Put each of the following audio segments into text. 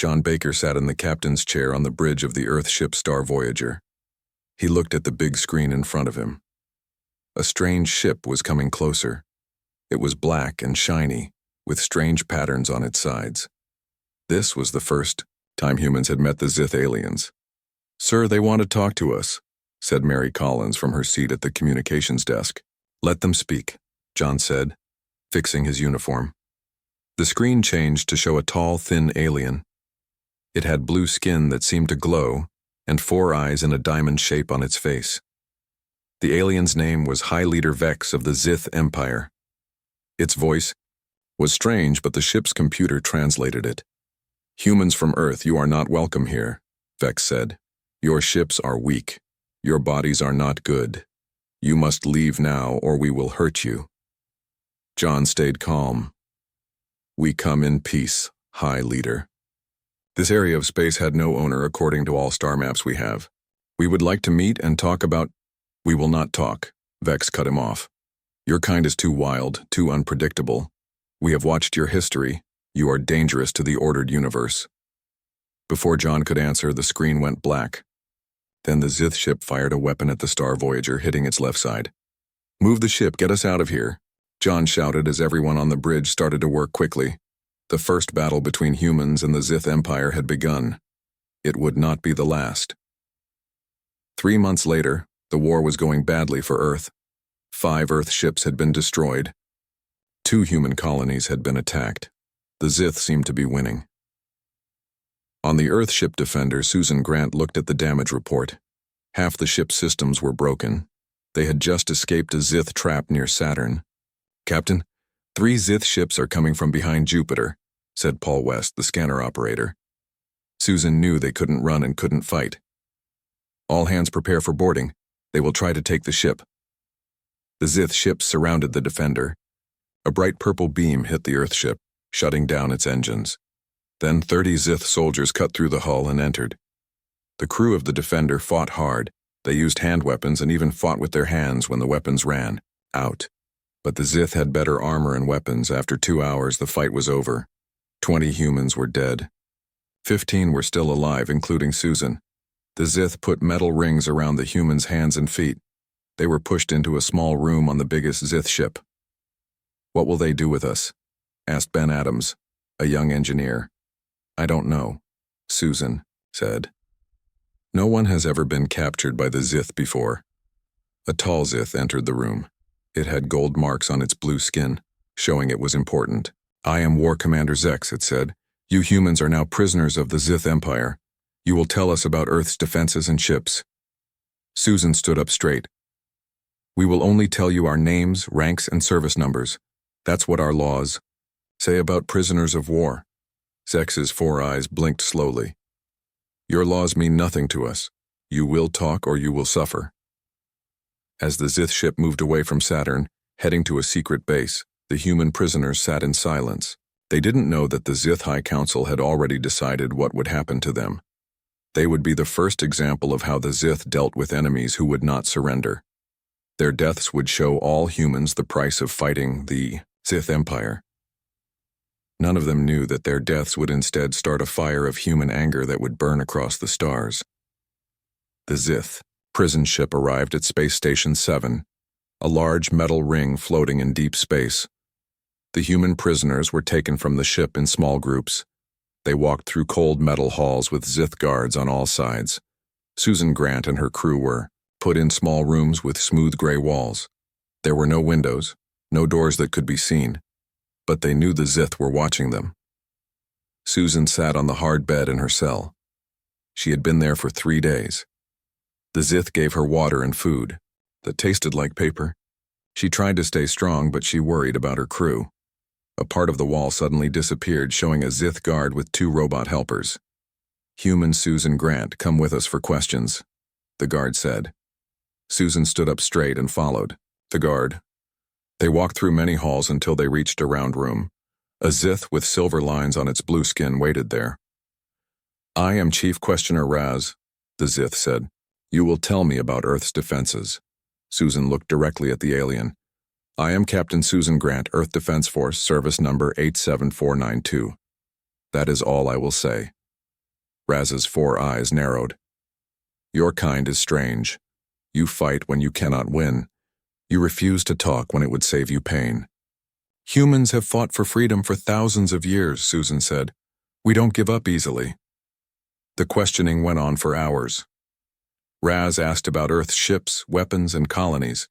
John Baker sat in the captain's chair on the bridge of the Earth ship Star Voyager. He looked at the big screen in front of him. A strange ship was coming closer. It was black and shiny, with strange patterns on its sides. This was the first time humans had met the Zith aliens. "Sir, they want to talk to us," said Mary Collins from her seat at the communications desk. "Let them speak," John said, fixing his uniform. The screen changed to show a tall, thin alien. It had blue skin that seemed to glow, and 4 eyes in a diamond shape on its face. The alien's name was High Leader Vex of the Zith Empire. Its voice was strange, but the ship's computer translated it. "Humans from Earth, you are not welcome here," Vex said. "Your ships are weak. Your bodies are not good. You must leave now, or we will hurt you." John stayed calm. "We come in peace, High Leader. This area of space had no owner according to all star maps we have. We would like to meet and talk about—" "We will not talk," Vex cut him off. "Your kind is too wild, too unpredictable. We have watched your history. You are dangerous to the ordered universe." Before John could answer, the screen went black. Then the Zith ship fired a weapon at the Star Voyager, hitting its left side. "Move the ship, get us out of here," John shouted as everyone on the bridge started to work quickly. The first battle between humans and the Zith Empire had begun. It would not be the last. 3 months later, the war was going badly for Earth. 5 Earth ships had been destroyed. 2 human colonies had been attacked. The Zith seemed to be winning. On the Earth ship Defender, Susan Grant looked at the damage report. Half the ship's systems were broken. They had just escaped a Zith trap near Saturn. "Captain, 3 Zith ships are coming from behind Jupiter," said Paul West, the scanner operator. Susan knew they couldn't run and couldn't fight. "All hands prepare for boarding. They will try to take the ship." The Zith ships surrounded the Defender. A bright purple beam hit the Earth ship, shutting down its engines. Then 30 Zith soldiers cut through the hull and entered. The crew of the Defender fought hard. They used hand weapons and even fought with their hands when the weapons ran out. But the Zith had better armor and weapons. After 2 hours, the fight was over. 20 humans were dead. 15 were still alive, including Susan. The Zith put metal rings around the humans' hands and feet. They were pushed into a small room on the biggest Zith ship. "What will they do with us?" asked Ben Adams, a young engineer. "I don't know," Susan said. "No one has ever been captured by the Zith before." A tall Zith entered the room. It had gold marks on its blue skin, showing it was important. "I am War Commander Zex," it said. "You humans are now prisoners of the Zith Empire. You will tell us about Earth's defenses and ships." Susan stood up straight. "We will only tell you our names, ranks, and service numbers. That's what our laws say about prisoners of war." Zex's 4 eyes blinked slowly. "Your laws mean nothing to us. You will talk or you will suffer." As the Zith ship moved away from Saturn, heading to a secret base, the human prisoners sat in silence. They didn't know that the Zith High Council had already decided what would happen to them. They would be the first example of how the Zith dealt with enemies who would not surrender. Their deaths would show all humans the price of fighting the Zith Empire. None of them knew that their deaths would instead start a fire of human anger that would burn across the stars. The Zith prison ship arrived at Space Station 7, a large metal ring floating in deep space. The human prisoners were taken from the ship in small groups. They walked through cold metal halls with Zith guards on all sides. Susan Grant and her crew were put in small rooms with smooth gray walls. There were no windows, no doors that could be seen, but they knew the Zith were watching them. Susan sat on the hard bed in her cell. She had been there for 3 days. The Zith gave her water and food that tasted like paper. She tried to stay strong, but she worried about her crew. A part of the wall suddenly disappeared, showing a Zith guard with 2 robot helpers. "Human Susan Grant, come with us for questions," the guard said. Susan stood up straight and followed the guard. They walked through many halls until they reached a round room. A Zith with silver lines on its blue skin waited there. "I am Chief Questioner Raz," the Zith said. "You will tell me about Earth's defenses." Susan looked directly at the alien. "I am Captain Susan Grant, Earth Defense Force, service number 87492. That is all I will say," Raz's 4 eyes narrowed. Your kind is strange. You fight when you cannot win. You refuse to talk when it would save you pain. Humans have fought for freedom for thousands of years, Susan said. We don't give up easily. The questioning went on for hours. Raz asked about Earth's ships, weapons, and colonies.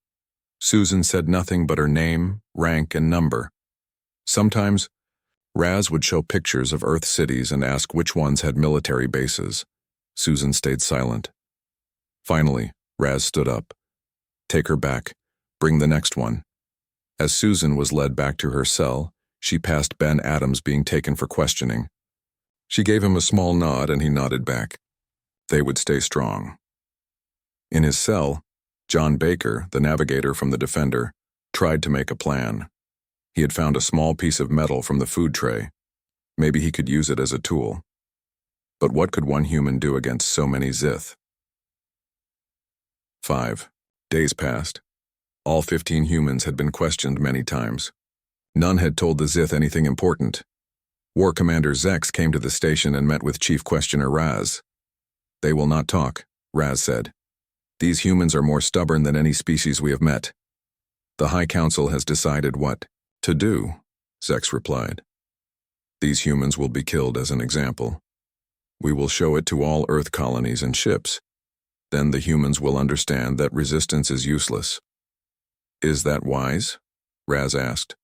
Susan said nothing but her name, rank, and number. Sometimes, Raz would show pictures of Earth cities and ask which ones had military bases. Susan stayed silent. Finally, Raz stood up. Take her back. Bring the next one. As Susan was led back to her cell, she passed Ben Adams being taken for questioning. She gave him a small nod and he nodded back. They would stay strong. In his cell, John Baker, the navigator from the Defender, tried to make a plan. He had found a small piece of metal from the food tray. Maybe he could use it as a tool. But what could one human do against so many Zith? 5 days passed. All 15 humans had been questioned many times. None had told the Zith anything important. War Commander Zex came to the station and met with Chief Questioner Raz. They will not talk, Raz said. These humans are more stubborn than any species we have met. The High Council has decided what to do, Zex replied. These humans will be killed as an example. We will show it to all Earth colonies and ships. Then the humans will understand that resistance is useless. Is that wise? Raz asked.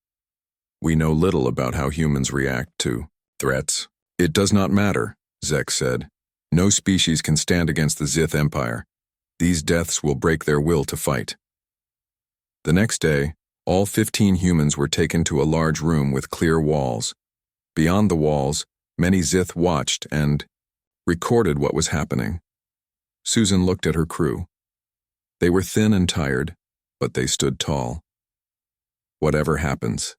We know little about how humans react to threats. It does not matter, Zex said. No species can stand against the Zith Empire. These deaths will break their will to fight. The next day, all 15 humans were taken to a large room with clear walls. Beyond the walls, many Zith watched and recorded what was happening. Susan looked at her crew. They were thin and tired, but they stood tall. Whatever happens,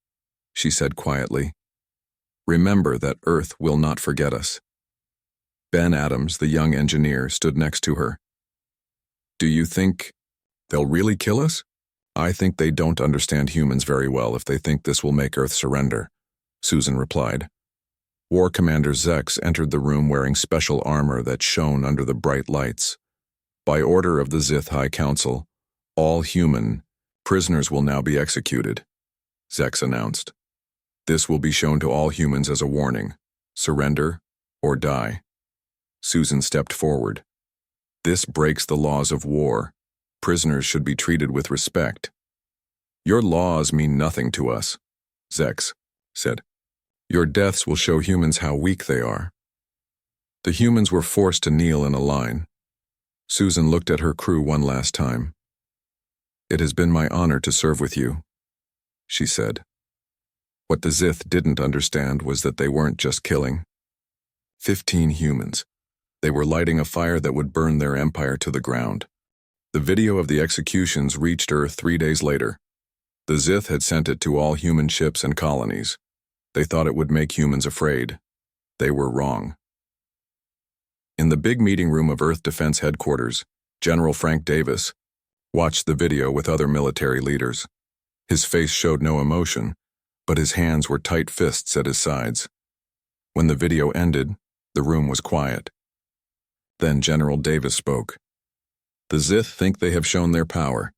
she said quietly, remember that Earth will not forget us. Ben Adams, the young engineer, stood next to her. Do you think they'll really kill us? I think they don't understand humans very well if they think this will make Earth surrender, Susan replied. War Commander Zex entered the room wearing special armor that shone under the bright lights. By order of the Zith High Council, all human prisoners will now be executed, Zex announced. This will be shown to all humans as a warning. Surrender or die. Susan stepped forward. This breaks the laws of war. Prisoners should be treated with respect. Your laws mean nothing to us, Zex said. Your deaths will show humans how weak they are. The humans were forced to kneel in a line. Susan looked at her crew one last time. It has been my honor to serve with you, she said. What the Zith didn't understand was that they weren't just killing 15 humans. They were lighting a fire that would burn their empire to the ground. The video of the executions reached Earth 3 days later. The Zith had sent it to all human ships and colonies. They thought it would make humans afraid. They were wrong. In the big meeting room of Earth Defense Headquarters, General Frank Davis watched the video with other military leaders. His face showed no emotion, but his hands were tight fists at his sides. When the video ended, the room was quiet. Then General Davis spoke. The Zith think they have shown their power.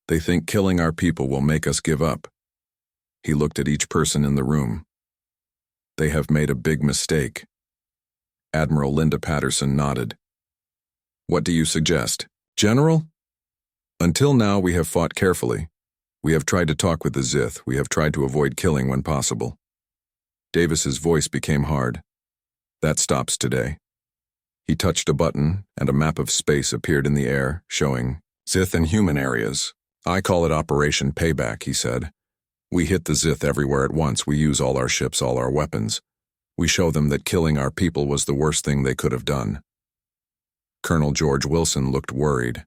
They think killing our people will make us give up. He looked at each person in the room. They have made a big mistake. Admiral Linda Patterson nodded. What do you suggest, General? Until now we have fought carefully. We have tried to talk with the Zith. We have tried to avoid killing when possible. Davis's voice became hard. That stops today. He touched a button, and a map of space appeared in the air, showing Zith and human areas. I call it Operation Payback, he said. We hit the Zith everywhere at once. We use all our ships, all our weapons. We show them that killing our people was the worst thing they could have done. Colonel George Wilson looked worried.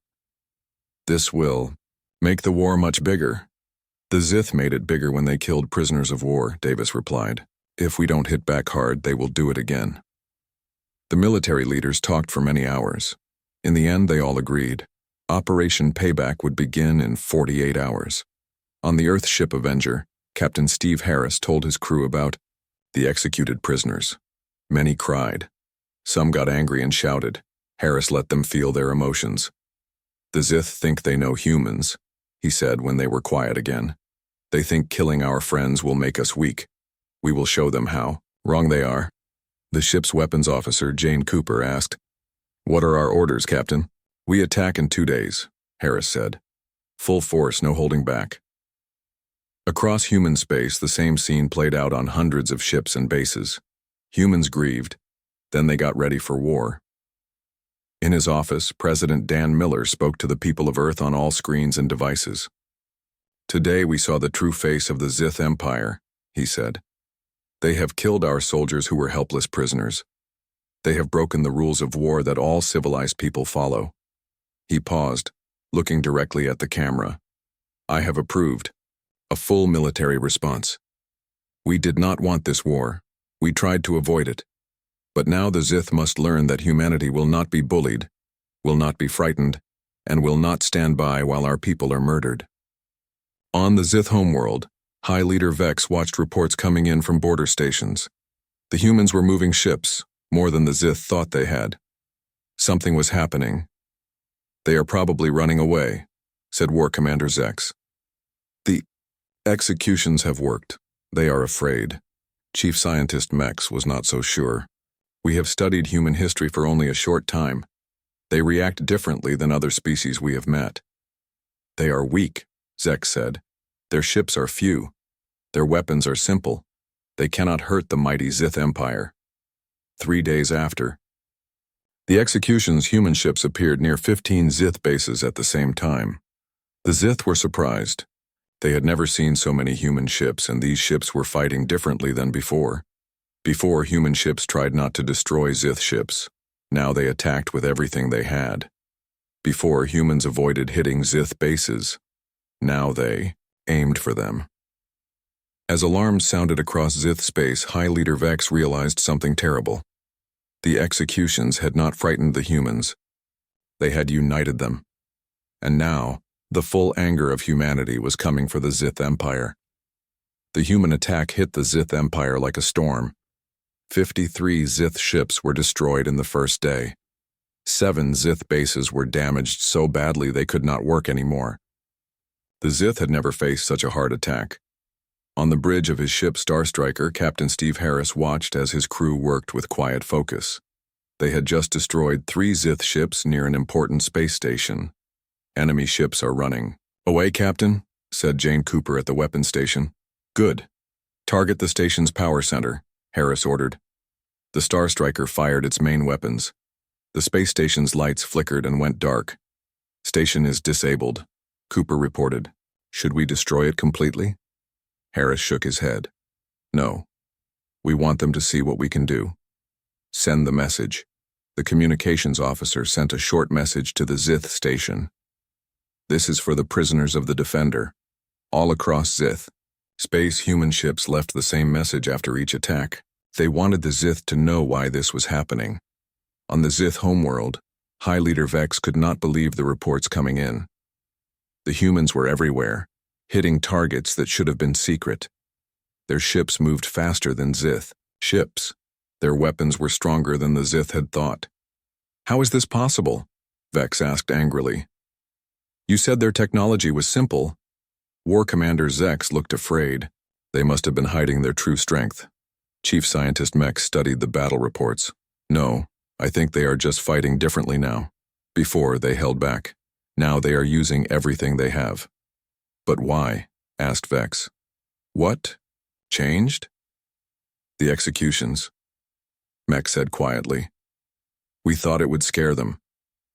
This will make the war much bigger. The Zith made it bigger when they killed prisoners of war, Davis replied. If we don't hit back hard, they will do it again. The military leaders talked for many hours. In the end, they all agreed. Operation Payback would begin in 48 hours. On the Earth ship Avenger, Captain Steve Harris told his crew about the executed prisoners. Many cried. Some got angry and shouted. Harris let them feel their emotions. "The Zith think they know humans," he said when they were quiet again. "They think killing our friends will make us weak. We will show them how. Wrong they are." The ship's weapons officer, Jane Cooper, asked, "What are our orders, Captain?" "We attack in 2 days," Harris said. "Full force, no holding back." Across human space, the same scene played out on hundreds of ships and bases. Humans grieved. Then they got ready for war. In his office, President Dan Miller spoke to the people of Earth on all screens and devices. "Today we saw the true face of the Zith Empire," he said. "They have killed our soldiers who were helpless prisoners. They have broken the rules of war that all civilized people follow." He paused, looking directly at the camera. "I have approved a full military response. We did not want this war. We tried to avoid it. But now the Zith must learn that humanity will not be bullied, will not be frightened, and will not stand by while our people are murdered." On the Zith homeworld, High Leader Vex watched reports coming in from border stations. The humans were moving ships, more than the Zith thought they had. Something was happening. "They are probably running away," said War Commander Zex. "The executions have worked. They are afraid." Chief Scientist Mex was not so sure. "We have studied human history for only a short time. They react differently than other species we have met." "They are weak," Zex said. "Their ships are few. Their weapons are simple. They cannot hurt the mighty Zith Empire." 3 days after the executions, human ships appeared near 15 Zith bases at the same time. The Zith were surprised. They had never seen so many human ships, and these ships were fighting differently than before. Before, human ships tried not to destroy Zith ships. Now they attacked with everything they had. Before, humans avoided hitting Zith bases. Now they aimed for them. As alarms sounded across Zith space, High Leader Vex realized something terrible. The executions had not frightened the humans. They had united them. And now, the full anger of humanity was coming for the Zith Empire. The human attack hit the Zith Empire like a storm. 53 Zith ships were destroyed in the first day. 7 Zith bases were damaged so badly they could not work anymore. The Zith had never faced such a hard attack. On the bridge of his ship Starstriker, Captain Steve Harris watched as his crew worked with quiet focus. They had just destroyed 3 Zith ships near an important space station. "Enemy ships are running." "Away, Captain," said Jane Cooper at the weapons station. "Good. Target the station's power center," Harris ordered. The Starstriker fired its main weapons. The space station's lights flickered and went dark. "Station is disabled," Cooper reported. "Should we destroy it completely?" Harris shook his head. "No. We want them to see what we can do. Send the message." The communications officer sent a short message to the Zith station. "This is for the prisoners of the Defender. All across Zith, space human ships left the same message after each attack. They wanted the Zith to know why this was happening. On the Zith homeworld, High Leader Vex could not believe the reports coming in. The humans were everywhere, hitting targets that should have been secret. Their ships moved faster than Zith ships. Their weapons were stronger than the Zith had thought. "How is this possible?" Vex asked angrily. "You said their technology was simple." War Commander Zex looked afraid. They must have been hiding their true strength. Chief Scientist Mex studied the battle reports. "No, I think they are just fighting differently now. Before, they held back. Now they are using everything they have." "But why?" asked Vex. "What? Changed?" "The executions," Mex said quietly. "We thought it would scare them.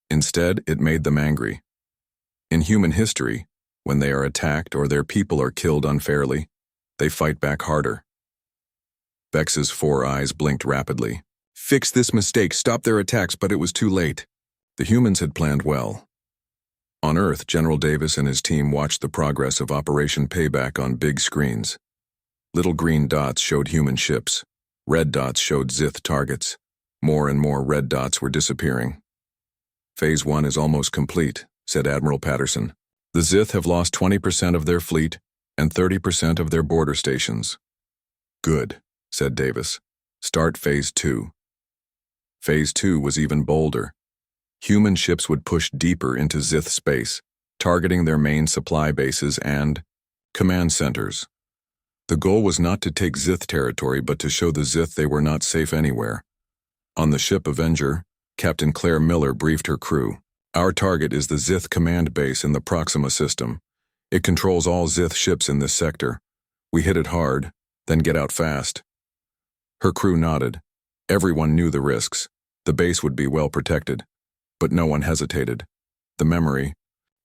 Instead, it made them angry. In human history, when they are attacked or their people are killed unfairly, they fight back harder." Vex's 4 eyes blinked rapidly. "Fix this mistake, stop their attacks," but it was too late. The humans had planned well. On Earth, General Davis and his team watched the progress of Operation Payback on big screens. Little green dots showed human ships. Red dots showed Zith targets. More and more red dots were disappearing. "Phase 1 is almost complete," said Admiral Patterson. "The Zith have lost 20% of their fleet and 30% of their border stations." "Good," said Davis. "Start Phase 2. Phase 2 was even bolder. Human ships would push deeper into Zith space, targeting their main supply bases and command centers. The goal was not to take Zith territory, but to show the Zith they were not safe anywhere. On the ship Avenger, Captain Claire Miller briefed her crew. Our target is the Zith command base in the Proxima system. It controls all Zith ships in this sector. We hit it hard, then get out fast. Her crew nodded. Everyone knew the risks. The base would be well protected. But no one hesitated. The memory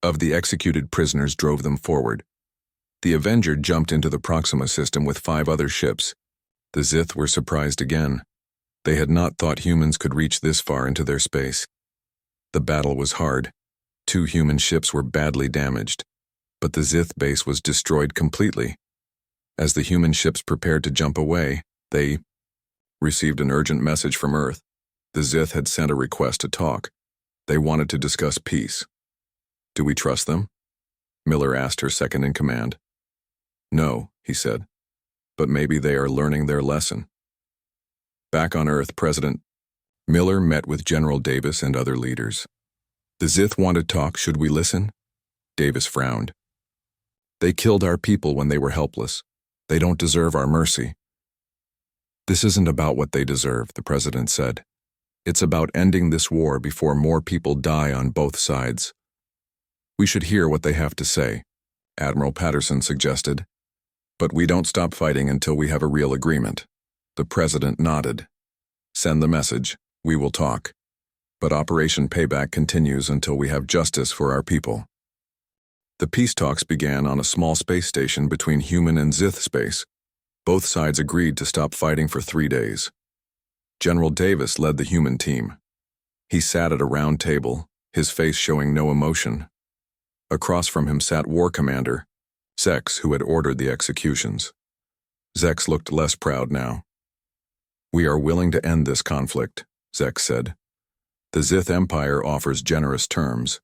of the executed prisoners drove them forward. The Avenger jumped into the Proxima system with 5 other ships. The Zith were surprised again. They had not thought humans could reach this far into their space. The battle was hard. 2 human ships were badly damaged, but the Zith base was destroyed completely. As the human ships prepared to jump away, they received an urgent message from Earth. The Zith had sent a request to talk. They wanted to discuss peace. Do we trust them? Miller asked her second-in-command. No, he said, but maybe they are learning their lesson. Back on Earth, President Miller met with General Davis and other leaders. The Zith want to talk. Should we listen? Davis frowned. They killed our people when they were helpless. They don't deserve our mercy. This isn't about what they deserve, the President said. It's about ending this war before more people die on both sides. We should hear what they have to say, Admiral Patterson suggested. But we don't stop fighting until we have a real agreement. The President nodded. Send the message. We will talk. But Operation Payback continues until we have justice for our people. The peace talks began on a small space station between human and Zith space. Both sides agreed to stop fighting for 3 days. General Davis led the human team. He sat at a round table, his face showing no emotion. Across from him sat War Commander Zex, who had ordered the executions. Zex looked less proud now. We are willing to end this conflict, Zex said. The Zith Empire offers generous terms.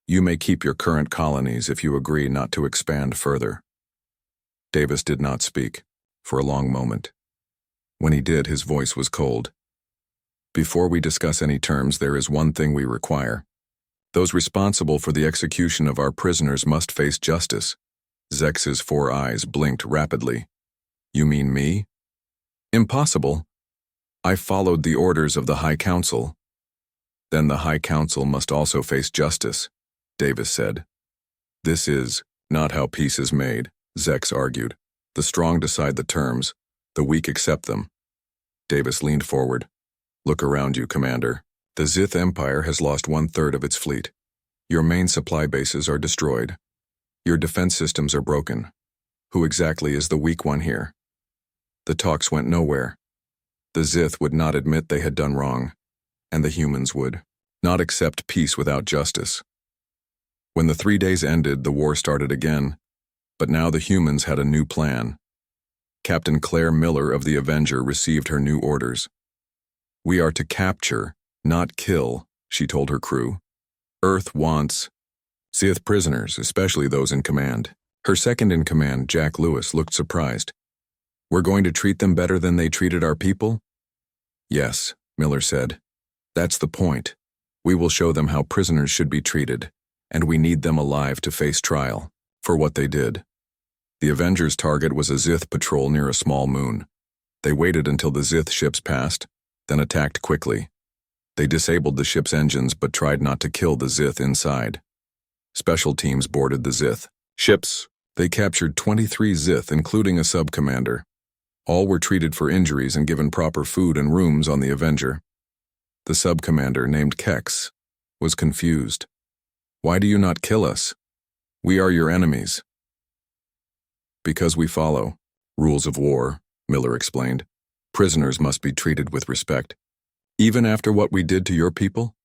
You may keep your current colonies if you agree not to expand further. Davis did not speak, for a long moment. When he did, his voice was cold. Before we discuss any terms, there is one thing we require. Those responsible for the execution of our prisoners must face justice. Zex's 4 eyes blinked rapidly. You mean me? Impossible. I followed the orders of the High Council. Then the High Council must also face justice, Davis said. This is not how peace is made, Zex argued. The strong decide the terms, the weak accept them. Davis leaned forward. Look around you, Commander. The Zith Empire has lost 1/3 of its fleet. Your main supply bases are destroyed. Your defense systems are broken. Who exactly is the weak one here? The talks went nowhere. The Zith would not admit they had done wrong, and the humans would not accept peace without justice. When the 3 days ended, the war started again, but now the humans had a new plan. Captain Claire Miller of the Avenger received her new orders. We are to capture, not kill, she told her crew. Earth wants Zith prisoners, especially those in command. Her second-in-command, Jack Lewis, looked surprised. We're going to treat them better than they treated our people? Yes, Miller said. That's the point. We will show them how prisoners should be treated, and we need them alive to face trial for what they did. The Avengers' target was a Zith patrol near a small moon. They waited until the Zith ships passed, then attacked quickly. They disabled the ship's engines but tried not to kill the Zith inside. Special teams boarded the Zith ships. They captured 23 Zith, including a sub-commander. All were treated for injuries and given proper food and rooms on the Avenger. The sub-commander, named Kex, was confused. Why do you not kill us? We are your enemies. Because we follow rules of war, Miller explained. Prisoners must be treated with respect. Even after what we did to your people?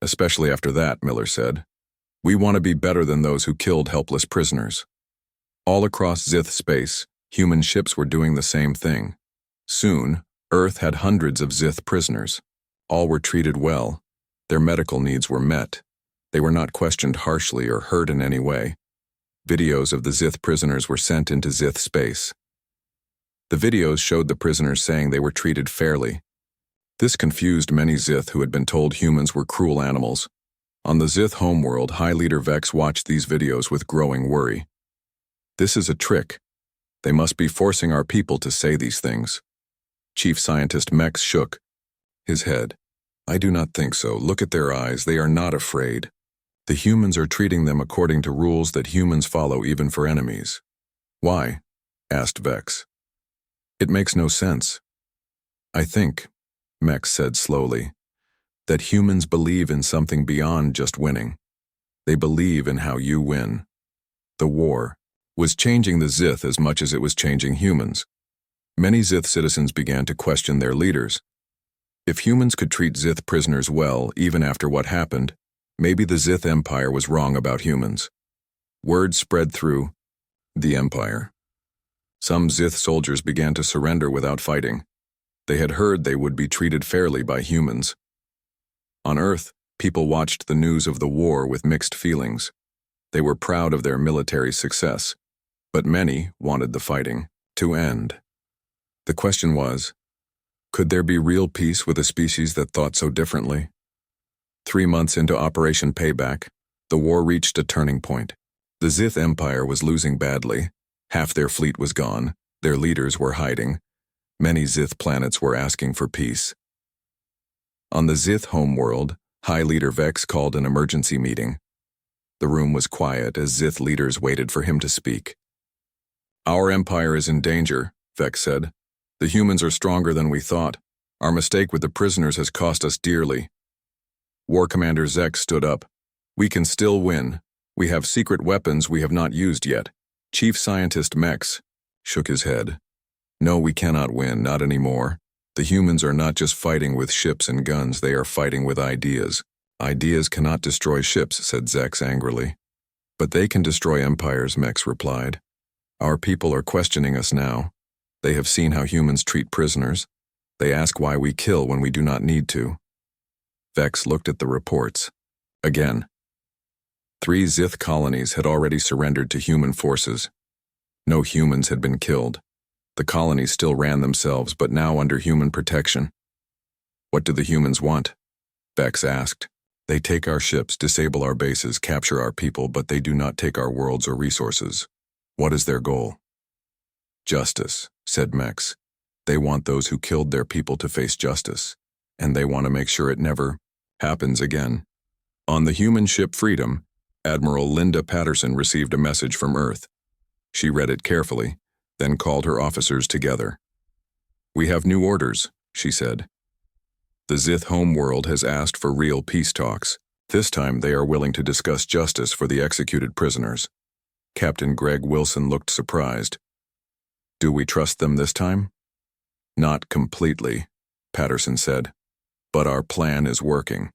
Especially after that, Miller said. We want to be better than those who killed helpless prisoners. All across Zith space, human ships were doing the same thing. Soon, Earth had hundreds of Zith prisoners. All were treated well. Their medical needs were met. They were not questioned harshly or hurt in any way. Videos of the Zith prisoners were sent into Zith space. The videos showed the prisoners saying they were treated fairly. This confused many Zith who had been told humans were cruel animals. On the Zith homeworld, High Leader Vex watched these videos with growing worry. This is a trick. They must be forcing our people to say these things. Chief Scientist Mex shook his head. I do not think so. Look at their eyes. They are not afraid. The humans are treating them according to rules that humans follow even for enemies. Why? Asked Vex. It makes no sense. I think, Mex said slowly, that humans believe in something beyond just winning. They believe in how you win. The war was changing the Zith as much as it was changing humans. Many Zith citizens began to question their leaders. If humans could treat Zith prisoners well, even after what happened, maybe the Zith Empire was wrong about humans. Word spread through the Empire. Some Zith soldiers began to surrender without fighting. They had heard they would be treated fairly by humans. On Earth, people watched the news of the war with mixed feelings. They were proud of their military success, but many wanted the fighting to end. The question was, could there be real peace with a species that thought so differently? 3 months into Operation Payback, the war reached a turning point. The Zith Empire was losing badly. Half their fleet was gone. Their leaders were hiding. Many Zith planets were asking for peace. On the Zith homeworld, High Leader Vex called an emergency meeting. The room was quiet as Zith leaders waited for him to speak. Our empire is in danger, Vex said. The humans are stronger than we thought. Our mistake with the prisoners has cost us dearly. War Commander Zek stood up. We can still win. We have secret weapons we have not used yet. Chief Scientist Mex shook his head. No, we cannot win, not anymore. The humans are not just fighting with ships and guns, they are fighting with ideas. Ideas cannot destroy ships, said Zex angrily. But they can destroy empires, Mex replied. Our people are questioning us now. They have seen how humans treat prisoners. They ask why we kill when we do not need to. Vex looked at the reports. Again. 3 Zith colonies had already surrendered to human forces. No humans had been killed. The colonies still ran themselves, but now under human protection. What do the humans want? Vex asked. They take our ships, disable our bases, capture our people, but they do not take our worlds or resources. What is their goal? Justice, said Mex. They want those who killed their people to face justice, and they want to make sure it never happens again. On the human ship Freedom, Admiral Linda Patterson received a message from Earth. She read it carefully, then called her officers together. We have new orders, she said. The Zith homeworld has asked for real peace talks. This time they are willing to discuss justice for the executed prisoners. Captain Greg Wilson looked surprised. Do we trust them this time? Not completely, Patterson said. But our plan is working.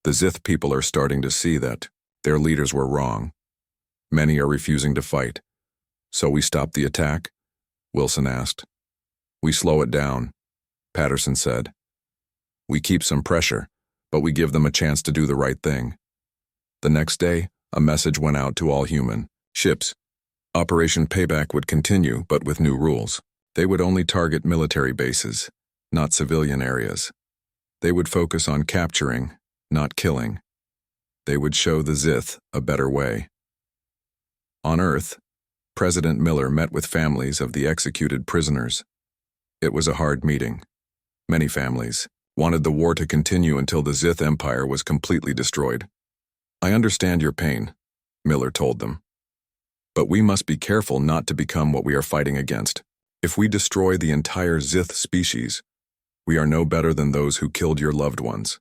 The Zith people are starting to see that their leaders were wrong. Many are refusing to fight. So we stop the attack? Wilson asked. We slow it down, Patterson said. We keep some pressure, but we give them a chance to do the right thing. The next day, a message went out to all human ships. Operation Payback would continue, but with new rules. They would only target military bases, not civilian areas. They would focus on capturing, not killing. They would show the Zith a better way. On Earth, President Miller met with families of the executed prisoners. It was a hard meeting. Many families wanted the war to continue until the Zith Empire was completely destroyed. I understand your pain, Miller told them. But we must be careful not to become what we are fighting against. If we destroy the entire Zith species, we are no better than those who killed your loved ones.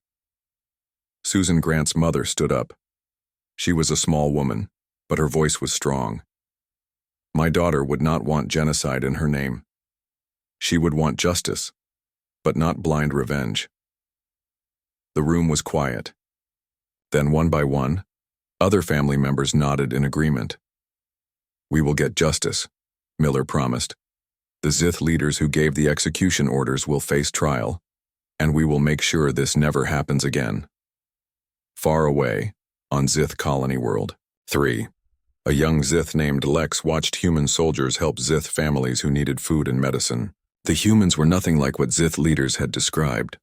Susan Grant's mother stood up. She was a small woman, but her voice was strong. My daughter would not want genocide in her name. She would want justice, but not blind revenge. The room was quiet. Then one by one, other family members nodded in agreement. We will get justice, Miller promised. The Zith leaders who gave the execution orders will face trial, and we will make sure this never happens again. Far away, on Zith Colony World 3, a young Zith named Lex watched human soldiers help Zith families who needed food and medicine. The humans were nothing like what Zith leaders had described.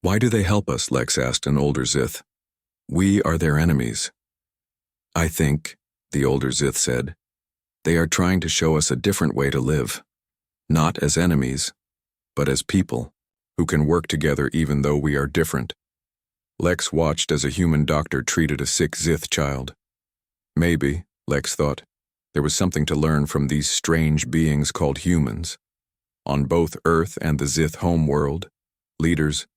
Why do they help us? Lex asked an older Zith. We are their enemies. I think, the older Zith said, they are trying to show us a different way to live. Not as enemies, but as people, who can work together even though we are different. Lex watched as a human doctor treated a sick Zith child. Maybe, Lex thought, there was something to learn from these strange beings called humans. On both Earth and the Zith homeworld, leaders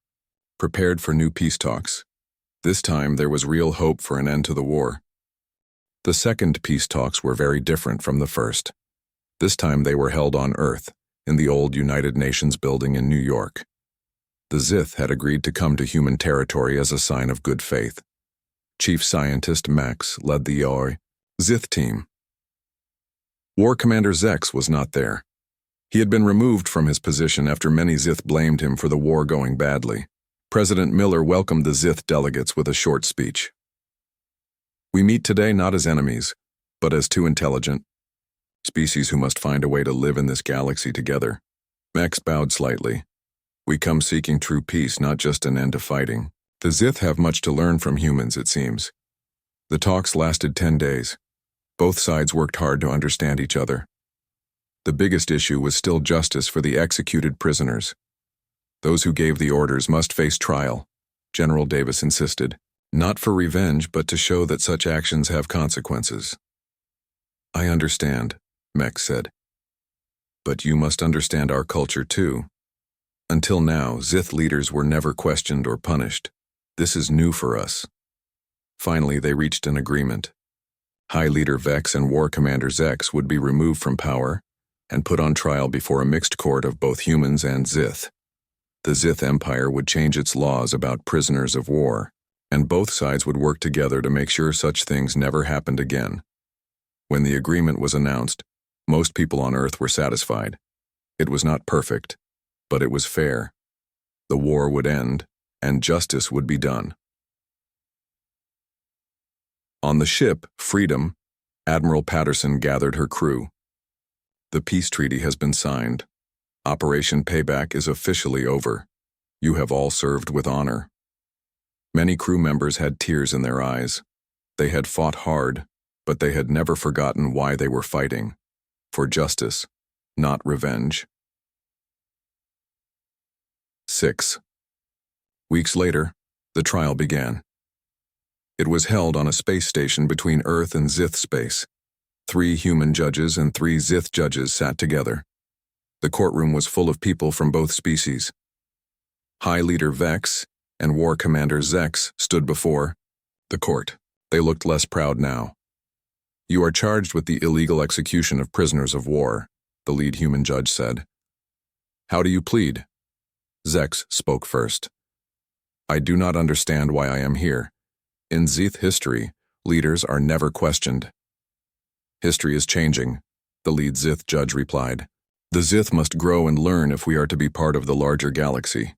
prepared for new peace talks. This time there was real hope for an end to the war. The second peace talks were very different from the first. This time they were held on Earth, in the old United Nations building in New York. The Zith had agreed to come to human territory as a sign of good faith. Chief Scientist Max led the Zith team. War Commander Zex was not there. He had been removed from his position after many Zith blamed him for the war going badly. President Miller welcomed the Zith delegates with a short speech. We meet today not as enemies, but as two intelligent species who must find a way to live in this galaxy together. Max bowed slightly. We come seeking true peace, not just an end to fighting. The Zith have much to learn from humans, it seems. The talks lasted 10 days. Both sides worked hard to understand each other. The biggest issue was still justice for the executed prisoners. Those who gave the orders must face trial, General Davis insisted, not for revenge but to show that such actions have consequences. I understand, Mex said. But you must understand our culture too. Until now, Zith leaders were never questioned or punished. This is new for us. Finally, they reached an agreement. High Leader Vex and War Commander Zex would be removed from power and put on trial before a mixed court of both humans and Zith. The Zith Empire would change its laws about prisoners of war, and both sides would work together to make sure such things never happened again. When the agreement was announced, most people on Earth were satisfied. It was not perfect, but it was fair. The war would end, and justice would be done. On the ship, Freedom, Admiral Patterson gathered her crew. The peace treaty has been signed. Operation Payback is officially over. You have all served with honor. Many crew members had tears in their eyes. They had fought hard, but they had never forgotten why they were fighting. For justice, not revenge. 6. Weeks later, the trial began. It was held on a space station between Earth and Zith space. 3 human judges and 3 Zith judges sat together. The courtroom was full of people from both species. High Leader Vex and War Commander Zex stood before the court. They looked less proud now. You are charged with the illegal execution of prisoners of war, the lead human judge said. How do you plead? Zex spoke first. I do not understand why I am here. In Zith history, leaders are never questioned. History is changing, the lead Zith judge replied. The Zith must grow and learn if we are to be part of the larger galaxy.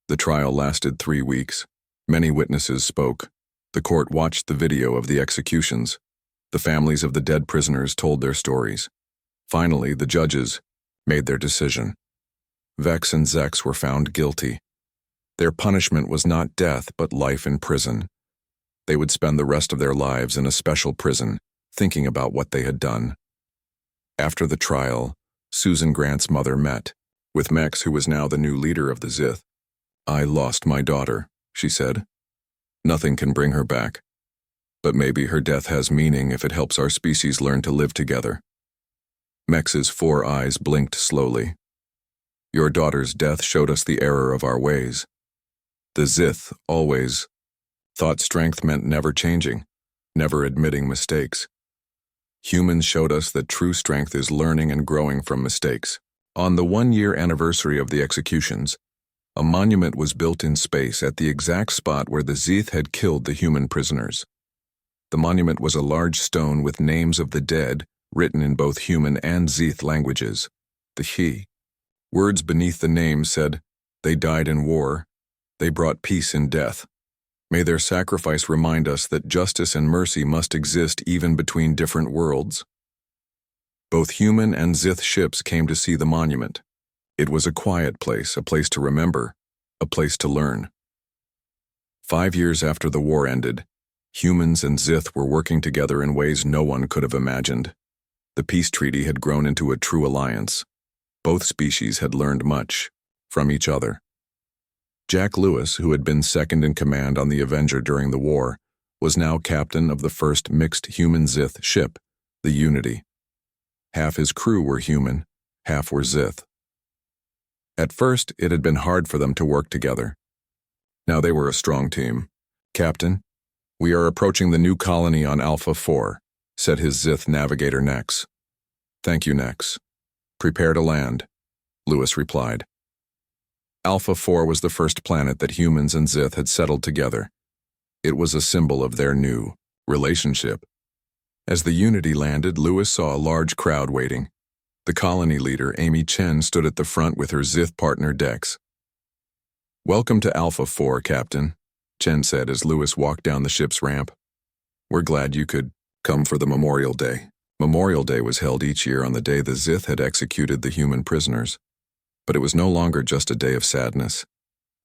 The trial lasted 3 weeks. Many witnesses spoke. The court watched the video of the executions. The families of the dead prisoners told their stories. Finally, the judges made their decision. Vex and Zex were found guilty. Their punishment was not death, but life in prison. They would spend the rest of their lives in a special prison, thinking about what they had done. After the trial, Susan Grant's mother met with Mex, who was now the new leader of the Zith. I lost my daughter, she said. Nothing can bring her back. But maybe her death has meaning if it helps our species learn to live together. Mex's 4 eyes blinked slowly. Your daughter's death showed us the error of our ways. The Zith always thought strength meant never changing, never admitting mistakes. Humans showed us that true strength is learning and growing from mistakes. On the 1-year anniversary of the executions, a monument was built in space at the exact spot where the Zith had killed the human prisoners. The monument was a large stone with names of the dead written in both human and Zith languages. The He. Words beneath the names said, they died in war, they brought peace in death. May their sacrifice remind us that justice and mercy must exist even between different worlds. Both human and Zith ships came to see the monument. It was a quiet place, a place to remember, a place to learn. 5 years after the war ended, humans and Zith were working together in ways no one could have imagined. The peace treaty had grown into a true alliance. Both species had learned much from each other. Jack Lewis, who had been second in command on the Avenger during the war, was now captain of the first mixed human-Zith ship, the Unity. Half his crew were human, half were Zith. At first, it had been hard for them to work together. Now they were a strong team. "Captain, we are approaching the new colony on Alpha 4, said his Zith navigator Nex. "Thank you, Nex. Prepare to land," Lewis replied. Alpha 4 was the first planet that humans and Zith had settled together. It was a symbol of their new relationship. As the Unity landed, Lewis saw a large crowd waiting. The colony leader, Amy Chen, stood at the front with her Zith partner, Dex. "Welcome to Alpha 4, Captain," Chen said as Lewis walked down the ship's ramp. "We're glad you could come for the Memorial Day." Memorial Day was held each year on the day the Zith had executed the human prisoners. But it was no longer just a day of sadness.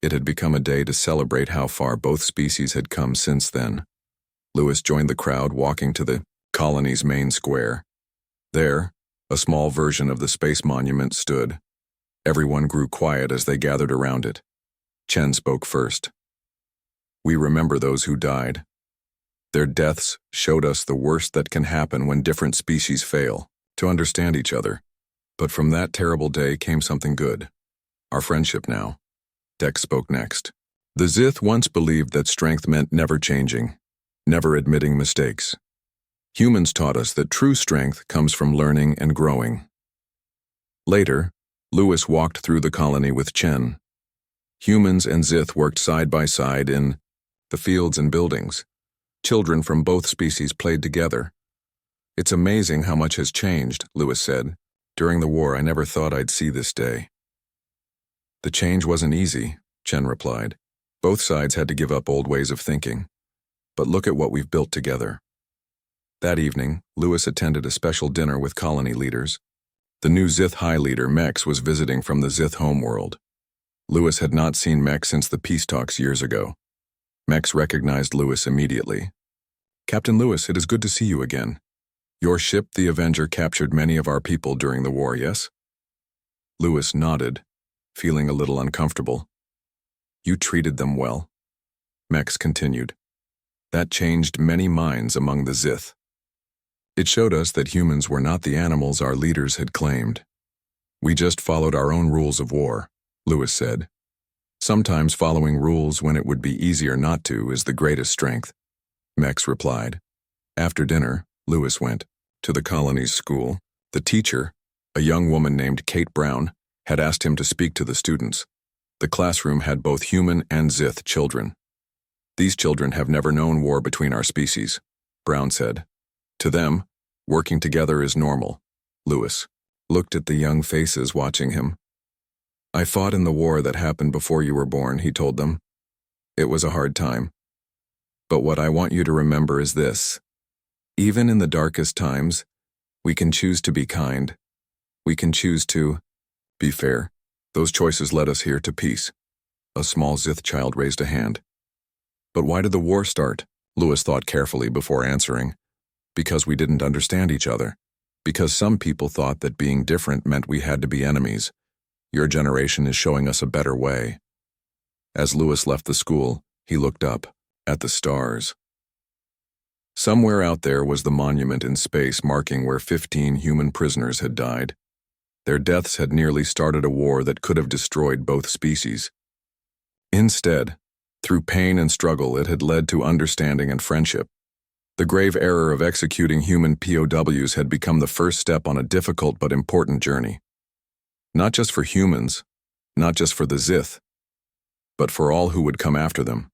It had become a day to celebrate how far both species had come since then. Lewis joined the crowd walking to the colony's main square. There, a small version of the space monument stood. Everyone grew quiet as they gathered around it. Chen spoke first. "We remember those who died. Their deaths showed us the worst that can happen when different species fail to understand each other. But from that terrible day came something good. Our friendship now." Dex spoke next. "The Zith once believed that strength meant never changing, never admitting mistakes. Humans taught us that true strength comes from learning and growing." Later, Lewis walked through the colony with Chen. Humans and Zith worked side by side in the fields and buildings. Children from both species played together. "It's amazing how much has changed," Lewis said. "During the war, I never thought I'd see this day." "The change wasn't easy," Chen replied. "Both sides had to give up old ways of thinking. But look at what we've built together." That evening, Lewis attended a special dinner with colony leaders. The new Zith High leader, Mex, was visiting from the Zith homeworld. Lewis had not seen Mex since the peace talks years ago. Mex recognized Lewis immediately. "Captain Lewis, it is good to see you again. Your ship, the Avenger, captured many of our people during the war, yes?" Lewis nodded, feeling a little uncomfortable. "You treated them well," Mex continued. "That changed many minds among the Zith. It showed us that humans were not the animals our leaders had claimed. We just followed our own rules of war," Lewis said. "Sometimes following rules when it would be easier not to is the greatest strength," Mex replied. After dinner, Lewis went to the colony's school. The teacher, a young woman named Kate Brown, had asked him to speak to the students. The classroom had both human and Zith children. "These children have never known war between our species," Brown said. "To them, working together is normal." Lewis looked at the young faces watching him. "I fought in the war that happened before you were born," he told them. "It was a hard time. But what I want you to remember is this. Even in the darkest times, we can choose to be kind. We can choose to be fair. Those choices led us here to peace." A small Zith child raised a hand. "But why did the war start?" Lewis thought carefully before answering. "Because we didn't understand each other. Because some people thought that being different meant we had to be enemies. Your generation is showing us a better way." As Lewis left the school, he looked up at the stars. Somewhere out there was the monument in space marking where 15 human prisoners had died. Their deaths had nearly started a war that could have destroyed both species. Instead, through pain and struggle, it had led to understanding and friendship. The grave error of executing human POWs had become the first step on a difficult but important journey. Not just for humans, not just for the Zith, but for all who would come after them.